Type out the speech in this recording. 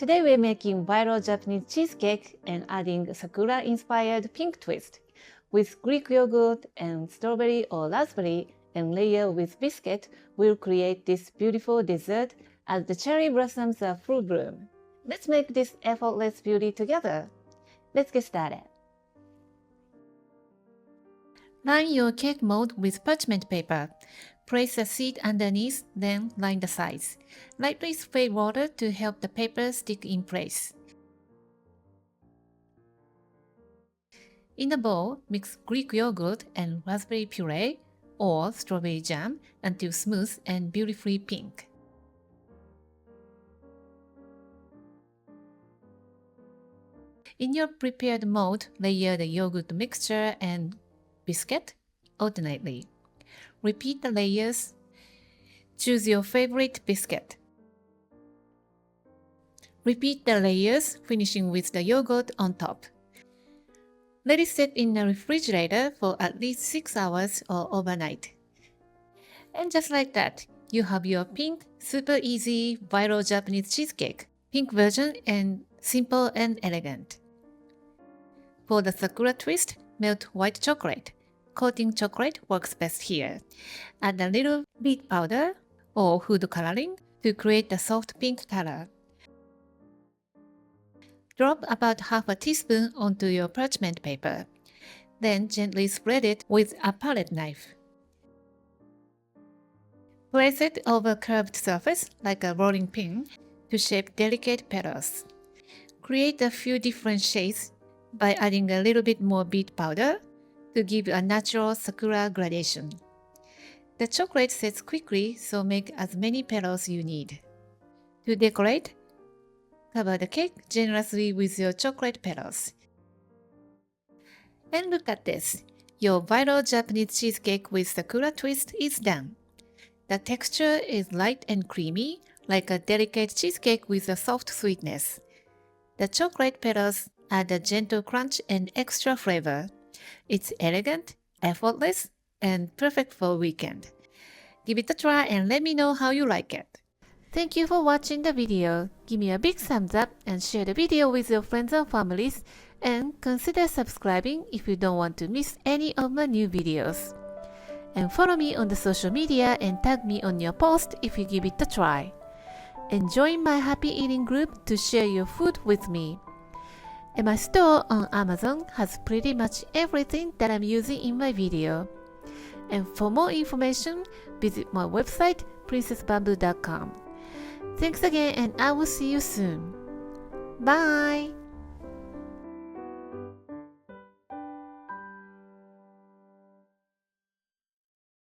Today we're making viral Japanese cheesecake and adding Sakura-inspired pink twist. With Greek yogurt and strawberry or raspberry and layer with biscuit, we'll create this beautiful dessert as the cherry blossoms are full bloom. Let's make this effortless beauty together. Let's get started. Line your cake mold with parchment paper. Place a seat underneath, then line the sides. Lightly spray water to help the paper stick in place. In the bowl, mix Greek yogurt and raspberry puree or strawberry jam until smooth and beautifully pink. In your prepared mold, layer the yogurt mixture and biscuit alternately. Repeat the layers. Choose your favorite biscuit. Repeat the layers, finishing with the yogurt on top. Let it sit in the refrigerator for at least 6 hours or overnight. And just like that, you have your pink, super easy, viral Japanese cheesecake. Pink version and simple and elegant. For the Sakura twist, melt white chocolate. Coating chocolate works best here. Add a little beet powder or food coloring to create a soft pink color. Drop about half a teaspoon onto your parchment paper. Then gently spread it with a palette knife. Place it over a curved surface like a rolling pin to shape delicate petals. Create a few different shades by adding a little bit more beet powder to give a natural sakura gradation. The chocolate sets quickly, so make as many petals you need. To decorate, cover the cake generously with your chocolate petals. And look at this! Your viral Japanese cheesecake with Sakura twist is done. The texture is light and creamy, like a delicate cheesecake with a soft sweetness. The chocolate petals add a gentle crunch and extra flavor. It's elegant, effortless, and perfect for a weekend. Give it a try and let me know how you like it. Thank you for watching the video. Give me a big thumbs up and share the video with your friends and families, and consider subscribing if you don't want to miss any of my new videos. And follow me on the social media and tag me on your post if you give it a try. And join my happy eating group to share your food with me. And my store on Amazon has pretty much everything that I'm using in my video. And for more information, visit my website princessbamboo.com. Thanks again, and I will see you soon. Bye!